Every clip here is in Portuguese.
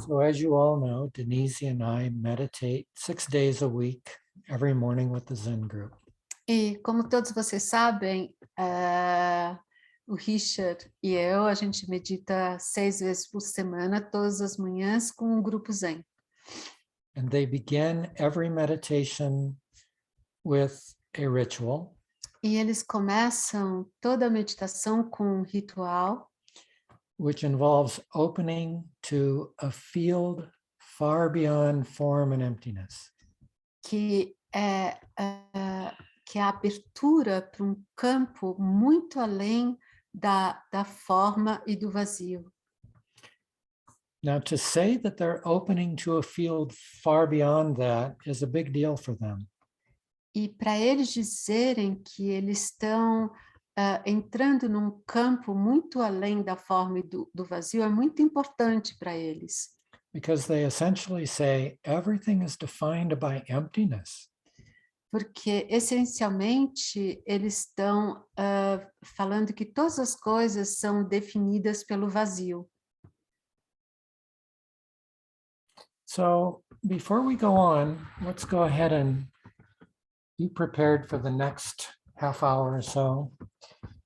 So as you all know, Denise and I meditate 6 days a week, every morning with the Zen group. E como todos vocês sabem, o Richard e eu, a gente medita 6 vezes por semana, todas as manhãs, com um grupo Zen. And they begin every meditation with a ritual. E eles começam toda a meditação com um ritual, Which involves opening to a field far beyond form and emptiness. que é a abertura para um campo muito além da forma e do vazio. Now, to say that they're opening to a field far beyond that is a big deal for them. E para eles dizerem que eles estão entrando num campo muito além da forma e do vazio é muito importante para eles. Because they essentially say everything is defined by emptiness. Porque, essencialmente, eles estão falando que todas as coisas são definidas pelo vazio. So, before we go on, let's go ahead and be prepared for the next half hour or so,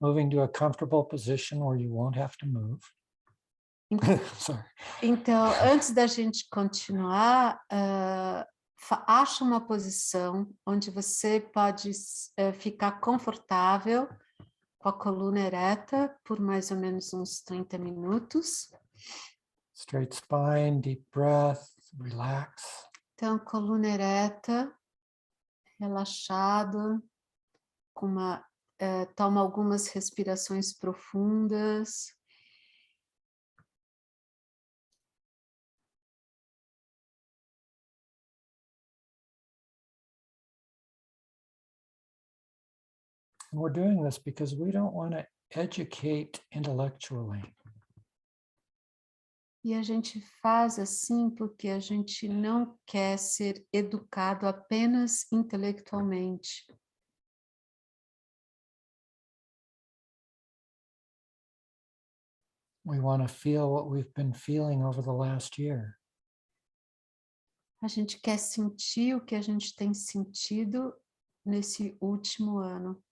moving to a comfortable position where you won't have to move. Sorry. Então, antes da gente continuar, acha uma posição onde você pode ficar confortável, com a coluna ereta, por mais ou menos uns 30 minutos. Straight spine, deep breath, relax. Então, coluna ereta, relaxado, toma algumas respirações profundas. And we're doing this because we don't want to educate intellectually. E a gente faz assim porque a gente não quer ser educado apenas intelectualmente. We want to feel what we've been feeling over the last year. A gente quer sentir o que a gente tem sentido nesse último ano.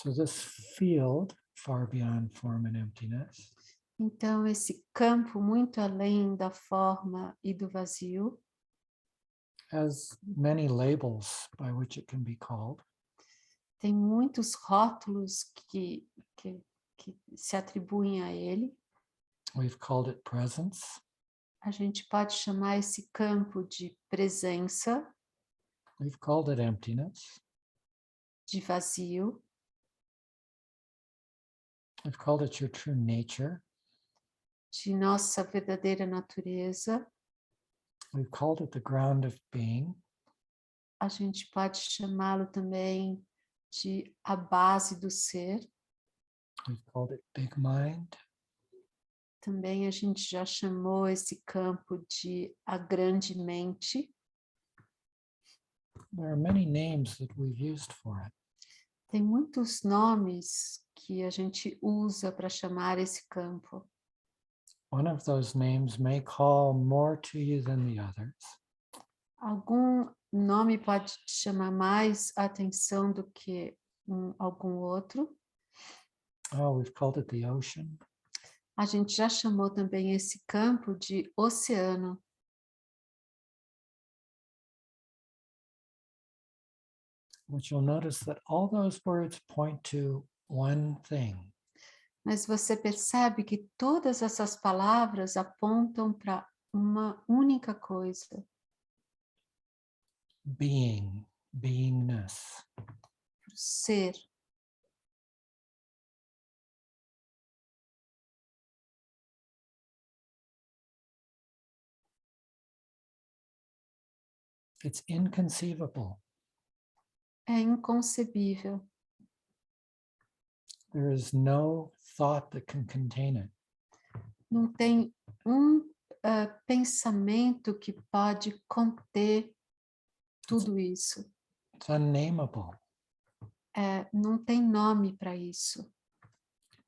So this field, far beyond form and emptiness, Então, esse campo muito além da forma e do vazio, has many labels by which it can be called. tem muitos rótulos que se atribuem a ele. We've called it presence. A gente pode chamar esse campo de presença, We've called it emptiness. de vazio. We've called it your true nature. De nossa verdadeira natureza. We've called it the ground of being. A gente pode chamá-lo também de a base do ser. We've called it big mind. Também a gente já chamou esse campo de a grande mente. There are many names that we've used for it. Tem muitos nomes que a gente usa para chamar esse campo. One of those names may call more to you than the others. Algum nome pode te chamar mais a atenção do que algum outro. Oh, we've called it the ocean. A gente já chamou também esse campo de oceano. But you'll notice that all those words point to one thing. Mas você percebe que todas essas palavras apontam para uma única coisa. Being, beingness. Ser. It's inconceivable. É inconcebível. There is no thought that can contain it. Não tem pensamento que pode conter tudo isso. It's unnameable. não tem nome para isso,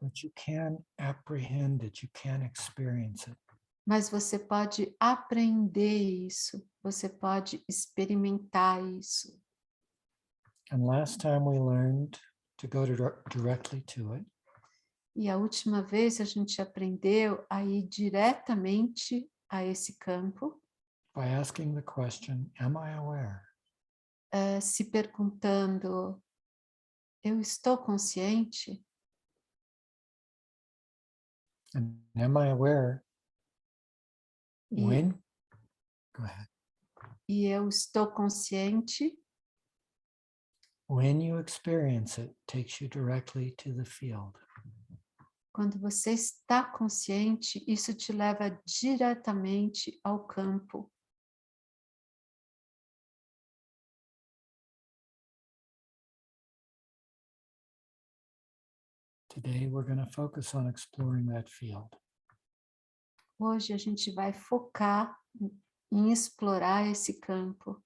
but you can apprehend it, you can experience it. mas você pode aprender isso, você pode experimentar isso. And last time we learned to go directly to it. E a última vez a gente aprendeu a ir diretamente a esse campo, By asking the question, am I aware? se perguntando: eu estou consciente? And am I aware E, when? Go ahead. e eu estou consciente When you experience it, takes you directly to the field. quando você está consciente, isso te leva diretamente ao campo. Today we're going to focus on exploring that field. Hoje a gente vai focar em explorar esse campo,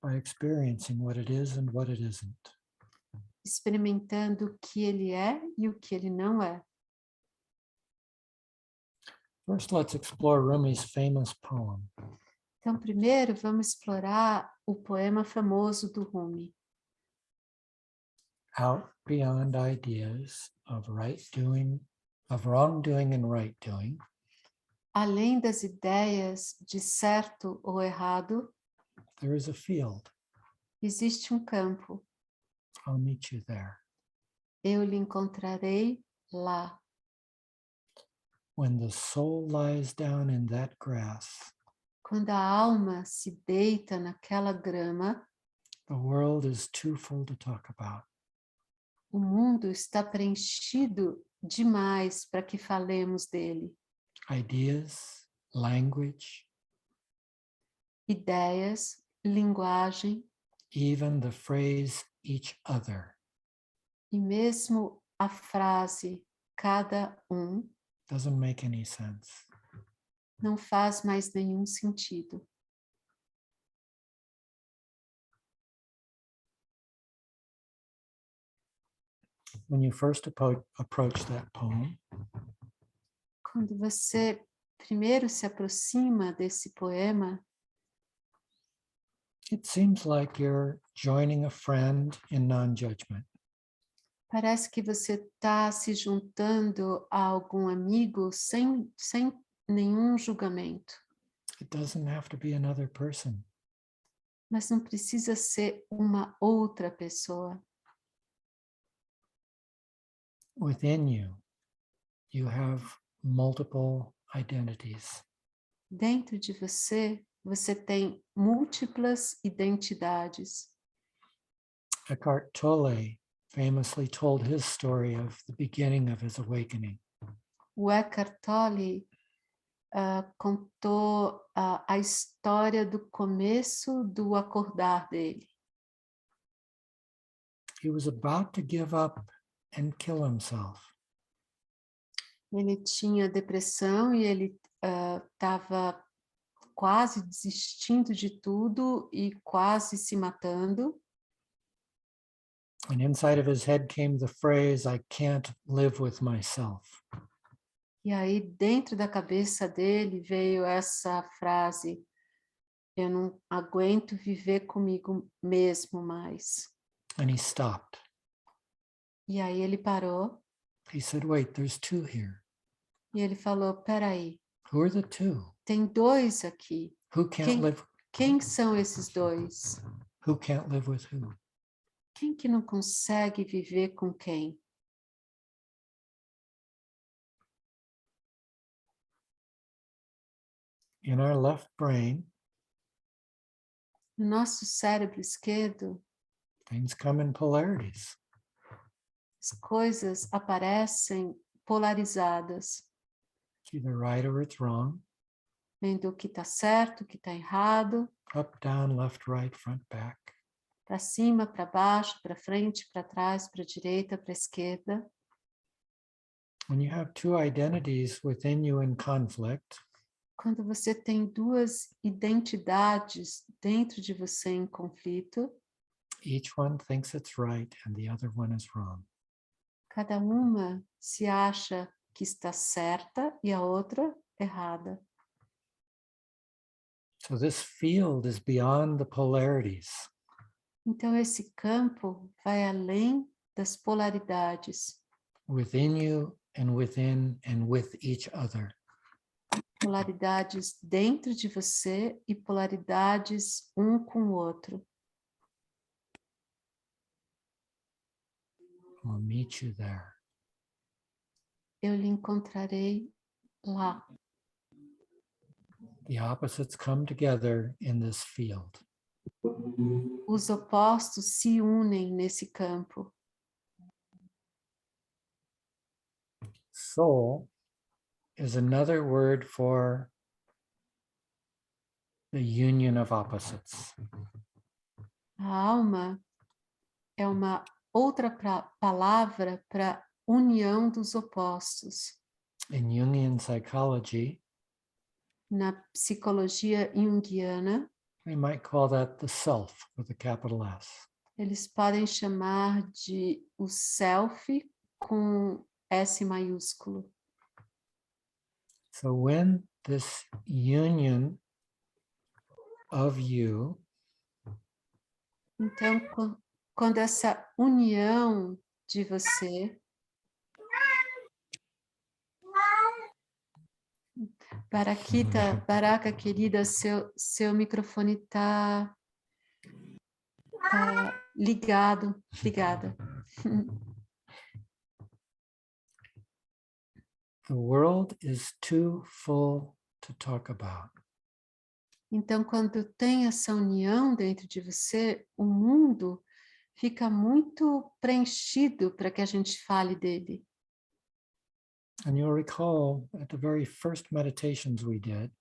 By experiencing what it is and what it isn't. experimentando o que ele é e o que ele não é. First, let's explore Rumi's famous poem. Então, primeiro, vamos explorar o poema famoso do Rumi. Out beyond ideas of right doing, of wrongdoing and right doing, Além das ideias de certo ou errado, there is a field. existe um campo. I'll meet you there. Eu lhe encontrarei lá. When the soul lies down in that grass, Quando a alma se deita naquela grama, the world is too full to talk about. o mundo está preenchido demais para que falemos dele. Ideas, language, Ideias, linguagem even the phrase each other e mesmo a frase cada doesn't make any sense. não faz mais nenhum sentido. When you first approach that poem, Quando você primeiro se aproxima desse poema, it seems like you're joining a friend in non-judgment. parece que você está se juntando a algum amigo sem nenhum julgamento. It doesn't have to be another person. Mas não precisa ser uma outra pessoa. Within you, you have multiple identities. Dentro de você, você tem múltiplas identidades. Eckhart Tolle famously told his story of the beginning of his awakening. O Eckhart Tolle contou a história do começo do acordar dele. He was about to give up and kill himself. Ele tinha depressão e ele estava quase desistindo de tudo e quase se matando. And inside of his head came the phrase, I can't live with myself. E aí, dentro da cabeça dele, veio essa frase: eu não aguento viver comigo mesmo mais. And he stopped. E aí ele parou He said, wait, there's two here. e ele falou: peraí, Who are the two? tem dois aqui. Who can't live? Quem são esses dois? Who can't live with who? Quem que não consegue viver com quem? In our left brain, No nosso cérebro esquerdo, things come in polarities. as coisas aparecem polarizadas, It's either right or it's wrong, vendo o que está certo, o que está errado, up, down, left, right, front, back. para cima, para baixo, para frente, para trás, para direita, para esquerda. When you have two identities within you in conflict, Quando você tem duas identidades dentro de você em conflito, Each one thinks it's right and the other one is wrong. Cada uma se acha que está certa e a outra errada. So this field is beyond the polarities. Então esse campo vai além das polaridades, Within you and within and with each other. polaridades dentro de você e polaridades um com o outro. We'll meet you there. Eu lhe encontrarei lá. The opposites come together in this field. Os opostos se unem nesse campo. Soul is another word for the union of opposites. A alma é uma outra palavra para união dos opostos. In Jungian psychology, Na psicologia junguiana, we might call that the self with a capital S. eles podem chamar de o self com S maiúsculo. So when this union of you Então, quando essa união de você, Baraka querida, seu microfone tá ligado, ligada. the world is too full to talk about. Então, quando tem essa união dentro de você, o mundo fica muito preenchido para que a gente fale dele. And you'll recall at the very first meditations we did,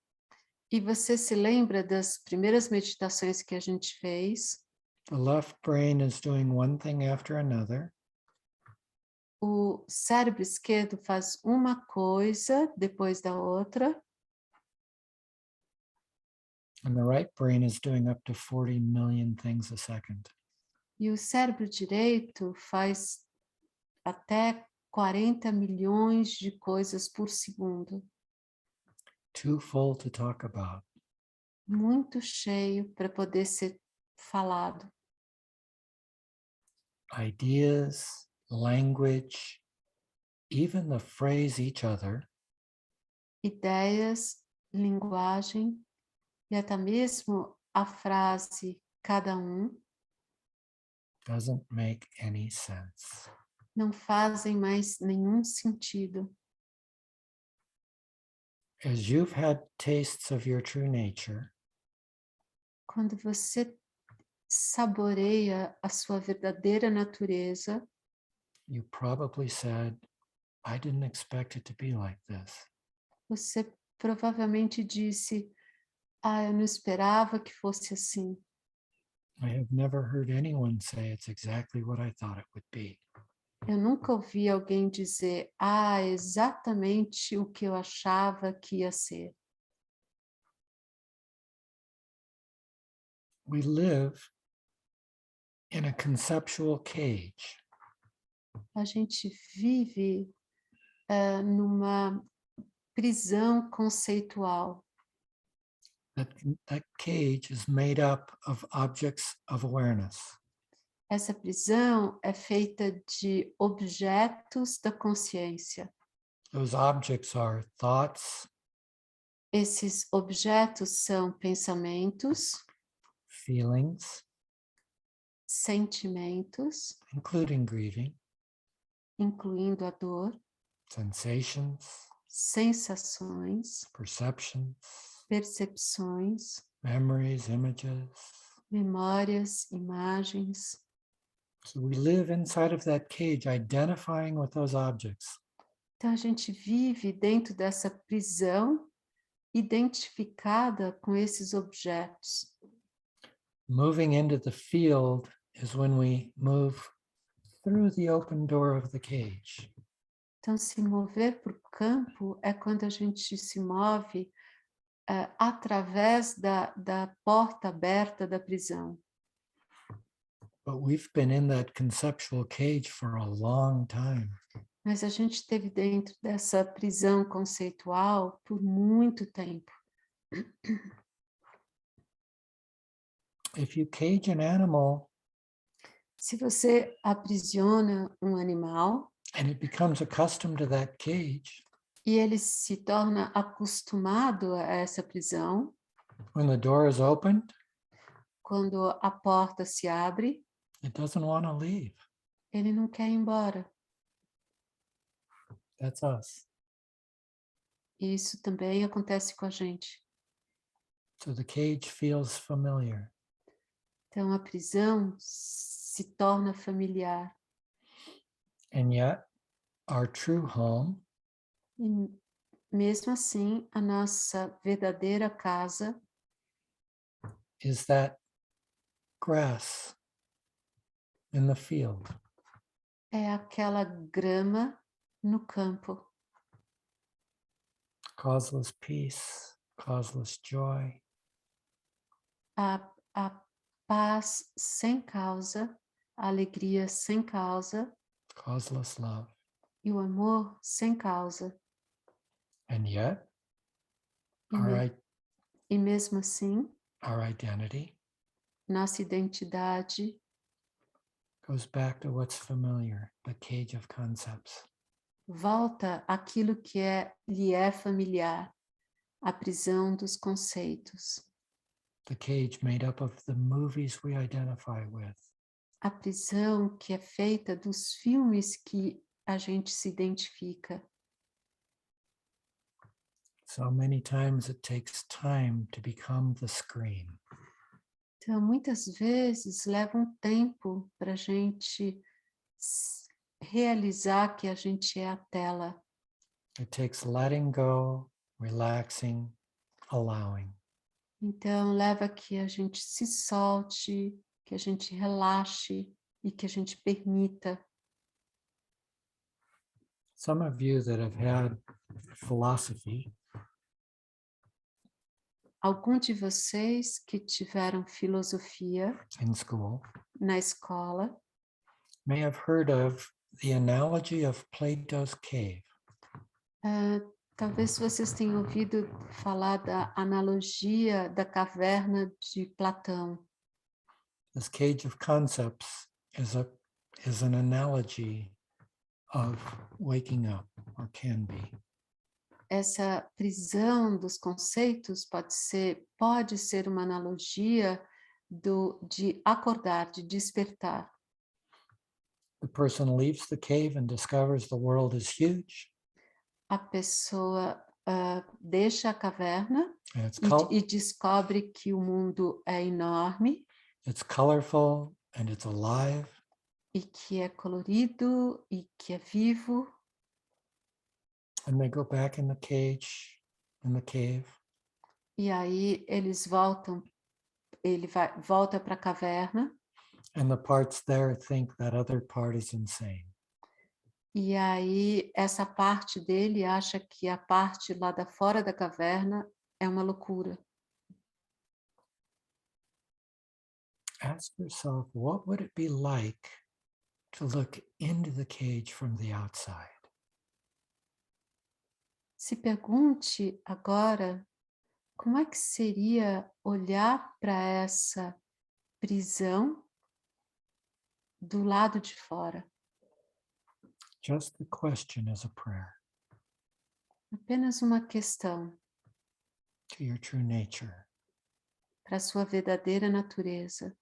E você se lembra das primeiras meditações que a gente fez? the left brain is doing one thing after another. O cérebro esquerdo faz uma coisa depois da outra. And the right brain is doing up to 40 million things a second. E o cérebro direito faz até 40 milhões de coisas por segundo. Too full to talk about. Muito cheio para poder ser falado. Ideas, language, even the phrase each other Ideias, linguagem e até mesmo a frase cada um doesn't make any sense. não fazem mais nenhum sentido. As you've had tastes of your true nature, Quando você saboreia a sua verdadeira natureza, you probably said, I didn't expect it to be like this. você provavelmente disse: eu não esperava que fosse assim. I have never heard anyone say it's exactly what I thought it would be. Eu nunca ouvi alguém dizer: é exatamente o que eu achava que ia ser. We live in a conceptual cage. A gente vive numa prisão conceitual. That cage is made up of objects of awareness. Essa prisão é feita de objetos da consciência. Those objects are thoughts, Esses objetos são pensamentos, feelings, sentimentos, including grieving, incluindo a dor, sensations, sensações, perceptions, percepções, memories, images. memórias, imagens. So we live inside of that cage, identifying with those objects. Então a gente vive dentro dessa prisão, identificada com esses objetos. Moving into the field is when we move through the open door of the cage. Então, se mover para o campo é quando a gente se move através da porta aberta da prisão. But we've been in that conceptual cage for a long time. Mas a gente esteve dentro dessa prisão conceitual por muito tempo. If you cage an animal Se você aprisiona um animal and it becomes accustomed to that cage, e ele se torna acostumado a essa prisão, when the door is opened, quando a porta se abre, it doesn't want to leave. ele não quer ir embora. That's us. E isso também acontece com a gente. So the cage feels familiar. Então a prisão se torna familiar. And yet, our true home E mesmo assim, a nossa verdadeira casa is that grass in the field, é aquela grama no campo. causeless peace, causeless joy, A paz sem causa, a alegria sem causa causeless love. e o amor sem causa. And yet, E, e mesmo assim, our identity nossa identidade goes back to what's familiar, the cage of concepts. volta àquilo que lhe é familiar, a prisão dos conceitos. The cage made up of the movies we identify with, A prisão que é feita dos filmes que a gente se identifica. so many times it takes time to become the screen. Então, muitas vezes leva um tempo para a gente realizar que a gente é a tela. It takes letting go, relaxing, allowing. Então, leva que a gente se solte, que a gente relaxe e que a gente permita. Some of you that have had philosophy Algum de vocês que tiveram filosofia in school na escola may have heard of the analogy of Plato's cave. talvez vocês tenham ouvido falar da analogia da caverna de Platão. This cage of concepts is an analogy of waking up, or can be. Essa prisão dos conceitos pode ser uma analogia de acordar, de despertar. The person leaves the cave and discovers the world is huge. A pessoa deixa a caverna And it's, e descobre que o mundo é enorme it's colorful and it's alive. e que é colorido e que é vivo. And they go back in the cage, in the cave. E aí ele volta para a caverna. And the parts there think that other part is insane. E aí essa parte dele acha que a parte lá da fora da caverna é uma loucura. Ask yourself, what would it be like to look into the cage from the outside? Se pergunte agora como é que seria olhar para essa prisão do lado de fora. Just the question is a prayer Apenas uma questão to your true nature. para a sua verdadeira natureza.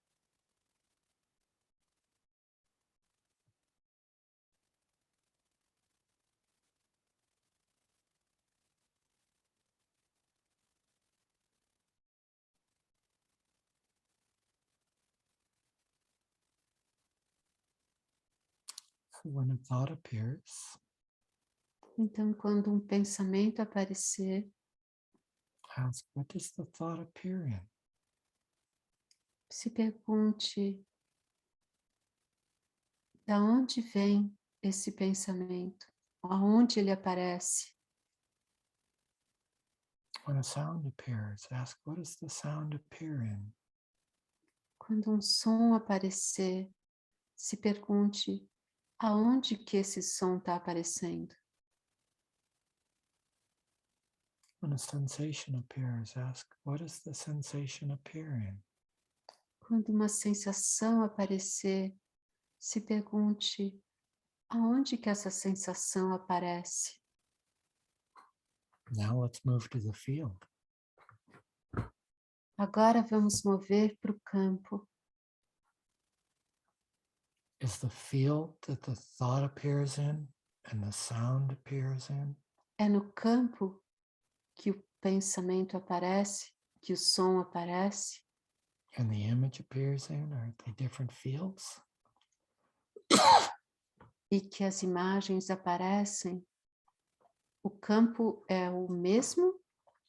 So when a thought appears, Então, quando um pensamento aparecer, ask, what does the thought appear in? se pergunte da onde vem esse pensamento, aonde ele aparece. When a sound appears, ask, what does the sound appear in? Quando um som aparecer, se pergunte aonde que esse som está aparecendo. When a sensation appears, ask, what does the sensation appear in? Quando uma sensação aparecer, se pergunte aonde que essa sensação aparece. Now let's move to the field. Agora vamos mover para o campo. Is the field that the thought appears in and the sound appears in? É no campo que o pensamento aparece, que o som aparece, And the image appears in? Are they different fields? e que as imagens aparecem. O campo é o mesmo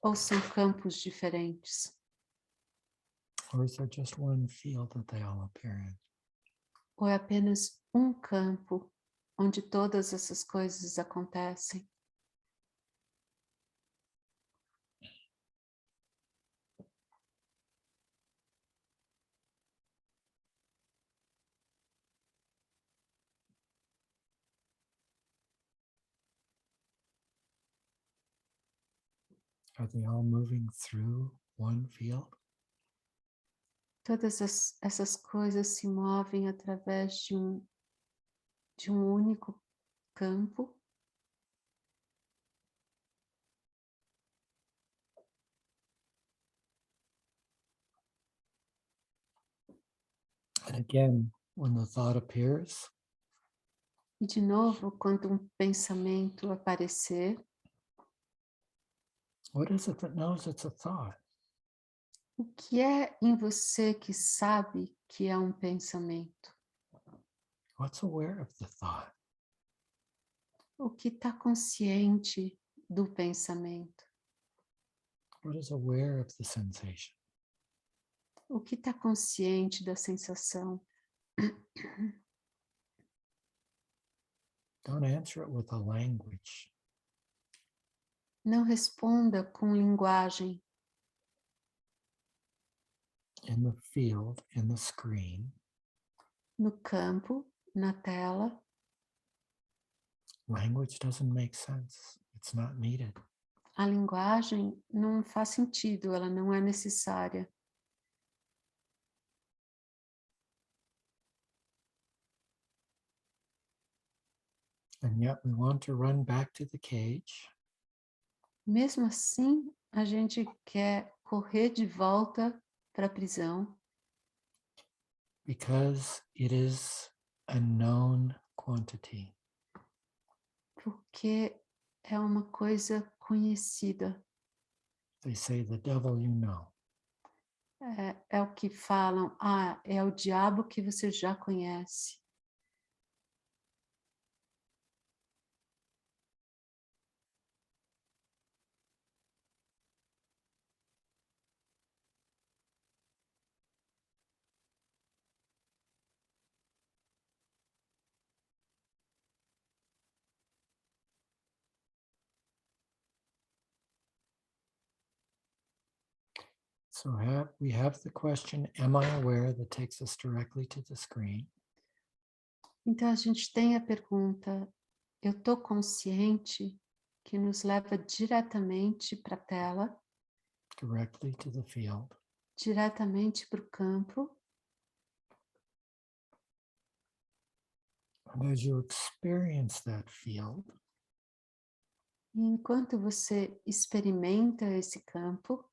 ou são campos diferentes? Or is there just one field that they all appear in? Ou é apenas um campo onde todas essas coisas acontecem? Are they all moving through one field? Todas essas coisas se movem através de um único campo? And again, when the thought appears, E de novo, quando um pensamento aparecer, what is it that knows it's a thought? o que é em você que sabe que é um pensamento? What's aware of the thought? O que está consciente do pensamento? What is aware of the sensation? O que está consciente da sensação? Don't answer it with a language. Não responda com linguagem. In the field, in the screen, No campo, na tela, language doesn't make sense. It's not needed. a linguagem não faz sentido, ela não é necessária. And yet we want to run back to the cage Mesmo assim, a gente quer correr de volta para a prisão, because it is a known quantity. porque é uma coisa conhecida. They say the devil you know. É o que falam, é o diabo que você já conhece. So we have the question, am I aware, that takes us directly to the screen. Então a gente tem a pergunta, eu estou consciente, que nos leva diretamente para a tela, Directly to the field. diretamente para o campo. And as you experience that field, E enquanto você experimenta esse campo,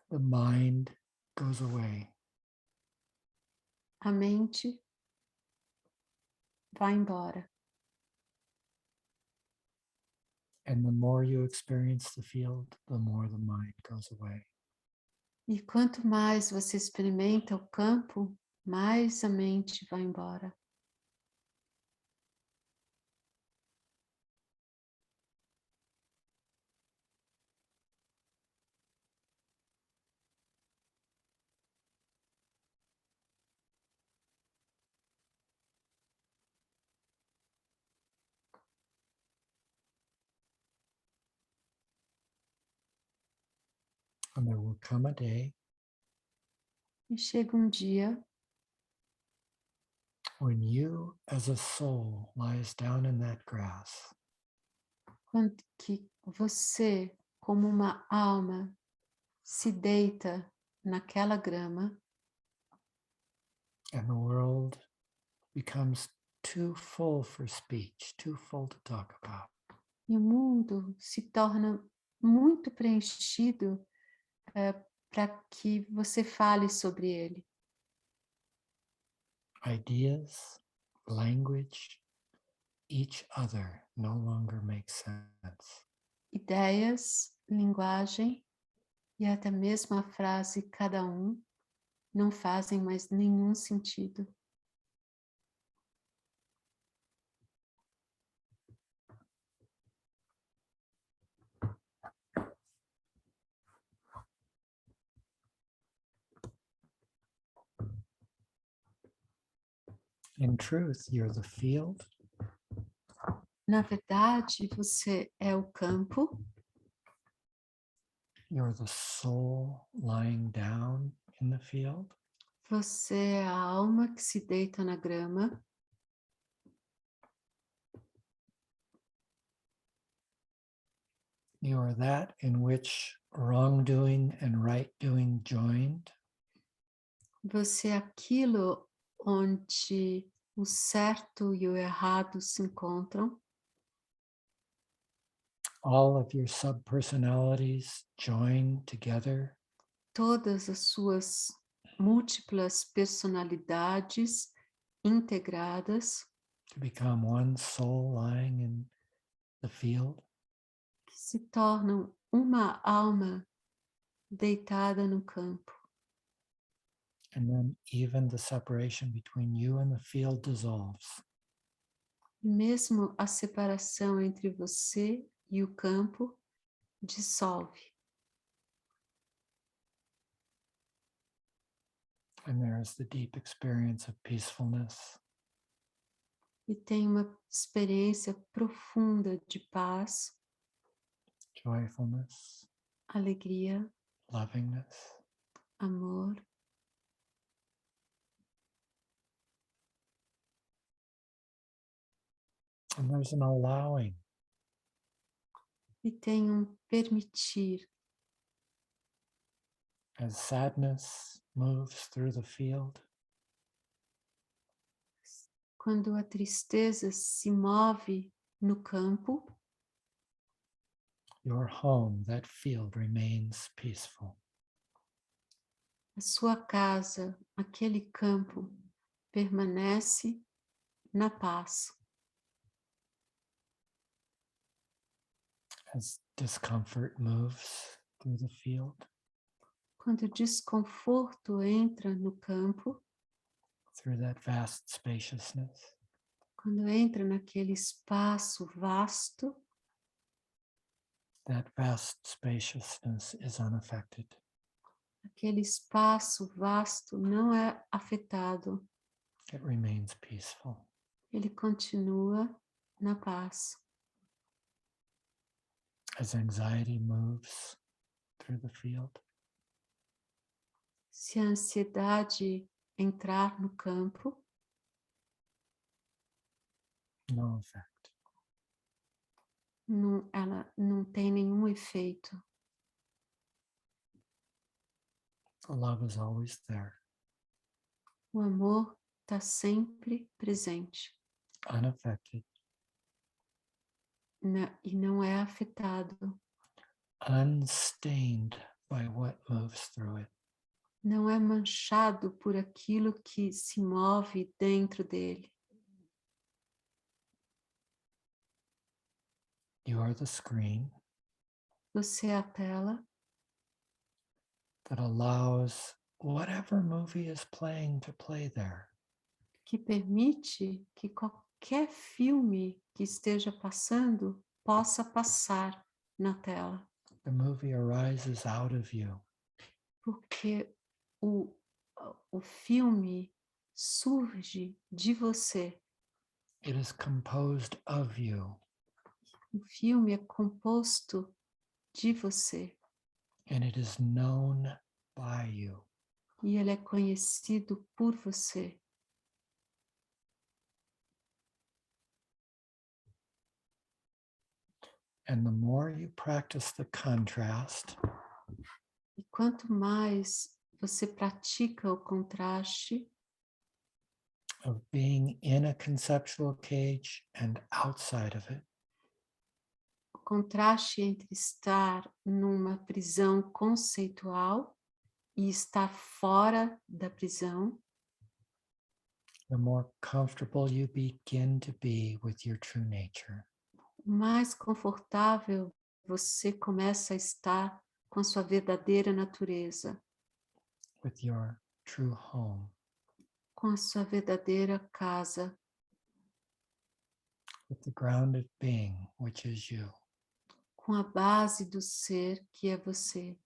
the mind goes away. a mente vai embora. And the more you experience the field, the more the mind goes away. E quanto mais você experimenta o campo, mais a mente vai embora. And there will come a day E chega um dia When you, as a soul, lies down in that grass, Quando que você, como uma alma, se deita naquela grama and the world becomes too full for speech, too full to talk about, e o mundo se torna muito preenchido para que você fale sobre ele. ideas, language, each other no longer makes sense. Ideias, linguagem e até mesmo a frase cada um não fazem mais nenhum sentido. In truth, you're the field, Na verdade, você é o campo, you're the soul lying down in the field, você é a alma que se deita na grama, you are that in which wrongdoing and right doing joined, você é aquilo onde o certo e o errado se encontram, all of your subpersonalities join together, todas as suas múltiplas personalidades integradas to become one soul lying in the field. que se tornam uma alma deitada no campo. And then even the separation between you and the field dissolves. E mesmo a separação entre você e o campo dissolve. And there is the deep experience of peacefulness, E tem uma experiência profunda de paz, joyfulness, alegria, lovingness. amor. And there's an allowing. E tem um permitir. As sadness moves through the field, Quando a tristeza se move no campo, your home, that field, remains peaceful. a sua casa, aquele campo, permanece na paz. As discomfort moves through the field, Quando o desconforto entra no campo, through that vast spaciousness, quando entra naquele espaço vasto, that vast spaciousness is unaffected. aquele espaço vasto não é afetado, It remains peaceful. ele continua na paz. As anxiety moves through the field, Se a ansiedade entrar no campo, no effect. ela não tem nenhum efeito. The love is always there, O amor está sempre presente unaffected, e não é afetado, unstained by what moves through it. não é manchado por aquilo que se move dentro dele. You are the screen Você é a tela that allows whatever movie is playing to play there. que permite que qualquer filme que esteja passando possa passar na tela, The movie arises out of you. porque o filme surge de você. It is composed of you, O filme é composto de você and it is known by you. e ele é conhecido por você. And the more you practice the contrast, E quanto mais você pratica o contraste of being in a conceptual cage and outside of it, o contraste entre estar numa prisão conceitual e estar fora da prisão, the more comfortable you begin to be with your true nature. mais confortável você começa a estar com a sua verdadeira natureza, With your true home, com a sua verdadeira casa, with the grounded being, which is you. com a base do ser que é você.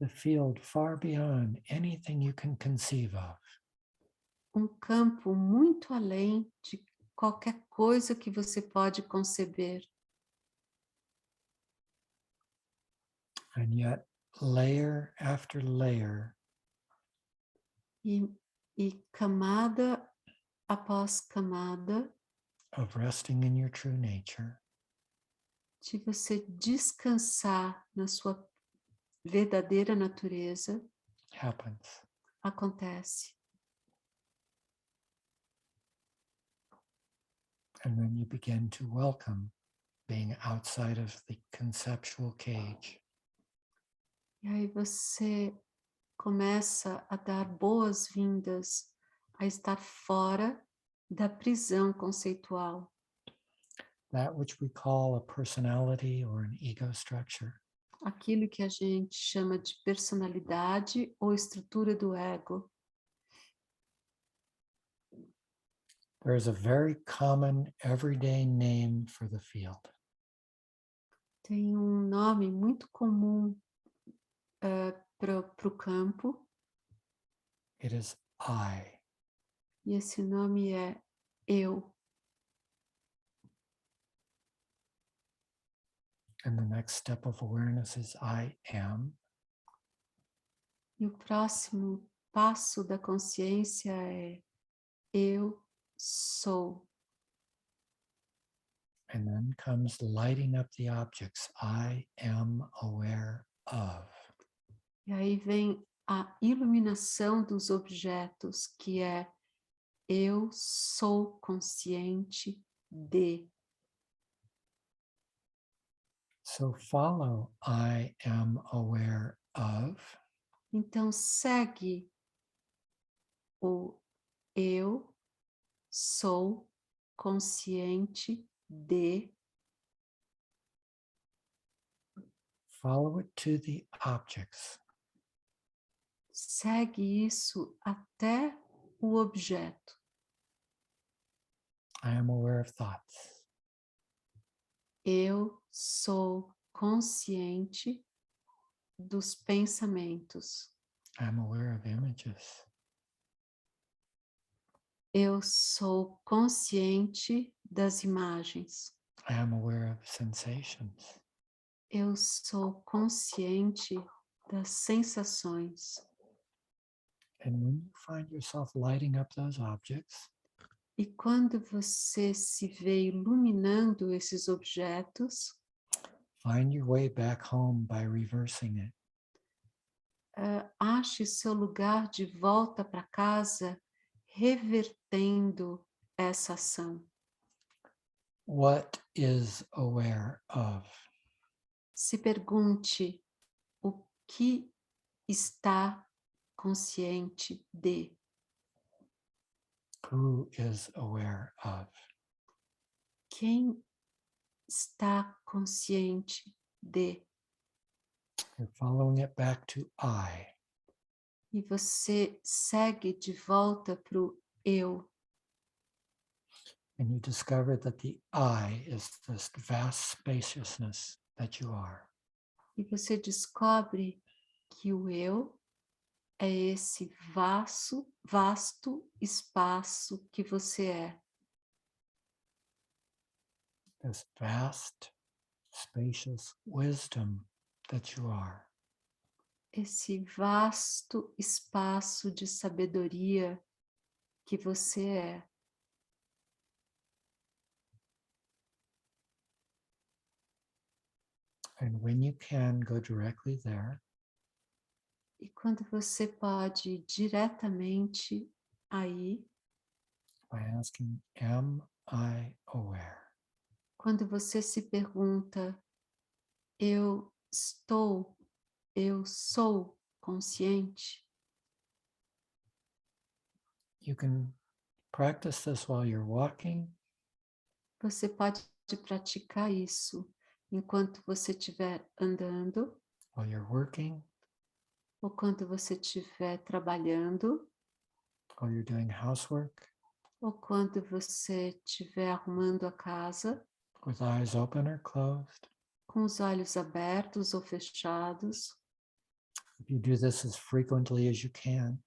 The field far beyond anything you can conceive of. Um campo muito além de qualquer coisa que você pode conceber. And yet, layer after layer E camada após camada of resting in your true nature de você descansar na sua verdadeira natureza happens. acontece. And then you begin to welcome being outside of the conceptual cage. E aí você começa a dar boas-vindas a estar fora da prisão conceitual. That which we call a personality or an ego structure. Aquilo que a gente chama de personalidade ou estrutura do ego. There is a very common everyday name for the field. Tem um nome muito comum para o campo, It is I. e esse nome é eu. And the next step of awareness is I am. E o próximo passo da consciência é eu sou. And then comes lighting up the objects I am aware of. E aí vem a iluminação dos objetos, que é eu sou consciente de. So follow I am aware of. Então segue o eu sou consciente de. Follow it to the objects. Segue isso até o objeto. I am aware of thoughts. Eu sou consciente dos pensamentos. I am aware of images. Eu sou consciente das imagens. I am aware of sensations. Eu sou consciente das sensações. And when you find yourself lighting up those objects, E quando você se vê iluminando esses objetos, find your way back home by reversing it. ache seu lugar de volta para casa, revertendo essa ação. What is aware of? Se pergunte o que está consciente de. Who is aware of? Quem está consciente de. You're following it back to I. E você segue de volta para o eu. And you discover that the I is this vast spaciousness that you are. E você descobre que o eu é esse vasto espaço que você é. This vast, spacious wisdom that you are. Esse vasto espaço de sabedoria que você é. And when you can, go directly there. E quando você pode ir diretamente aí, By asking, am I aware? quando você se pergunta, eu sou consciente, You can practice this while you're walking, você pode praticar isso enquanto você estiver andando, while you're working, ou quando você estiver trabalhando, while you're doing housework, ou quando você estiver arrumando a casa, with eyes open or closed. com os olhos abertos ou fechados. If you do this as frequently as you can,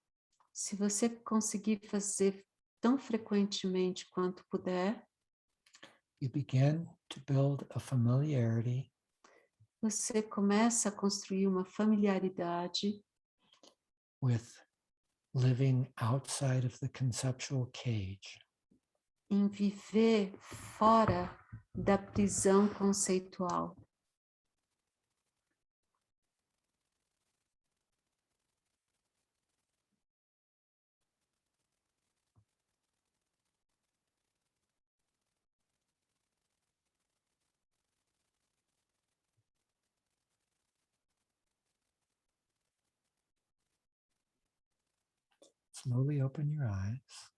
Se você conseguir fazer tão frequentemente quanto puder, you begin to build a familiarity você começa a construir uma familiaridade with living outside of the conceptual cage. em viver fora da prisão conceitual. Slowly open your eyes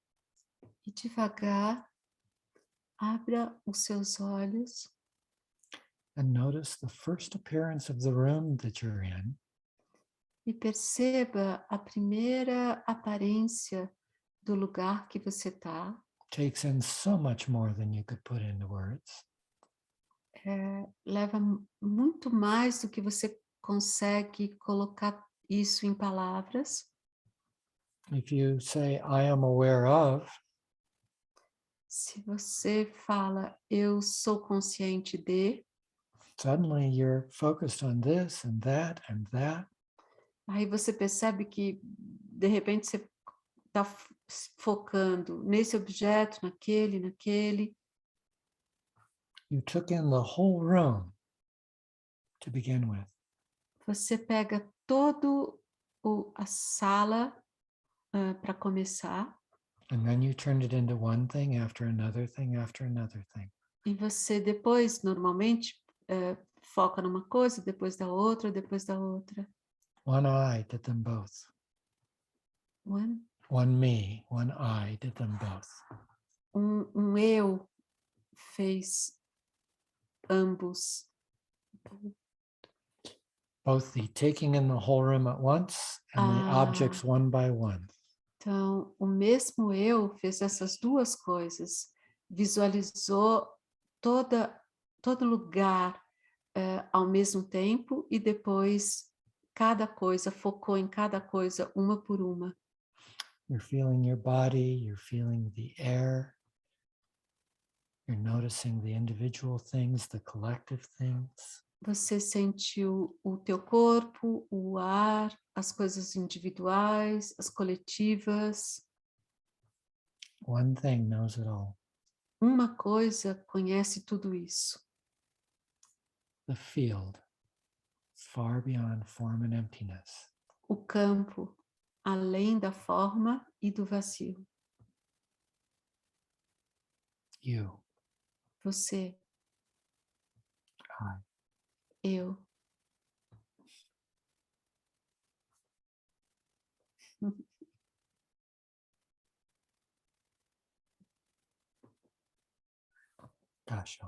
E devagar, abra os seus olhos and notice the first appearance of the room that you're in e perceba a primeira aparência do lugar que você está. takes in so much more than you could put into words. Leva muito mais do que você consegue colocar isso em palavras. If you say, I am aware of, Se você fala, eu sou consciente de, suddenly you're focused on this and that and that. aí você percebe que, de repente, você está focando nesse objeto, naquele. You took in the whole room to begin with. Você pega a sala para começar, And then you turned it into one thing after another thing after another thing. e você depois, normalmente, foca numa coisa, depois da outra. One I did them both. One me, one I did them both. Eu fez ambos. Both the taking in the whole room at once and the objects one by one. Então, o mesmo eu fez essas duas coisas, visualizou todo lugar ao mesmo tempo e depois cada coisa, focou em cada coisa, uma por uma. You're feeling your body, you're feeling the air, you're noticing the individual things, the collective things. Você sentiu o teu corpo, o ar, as coisas individuais, as coletivas. One thing knows it all. Uma coisa conhece tudo isso. The field, far beyond form and emptiness. O campo, além da forma e do vazio. You, Você, I. eu. Gosh,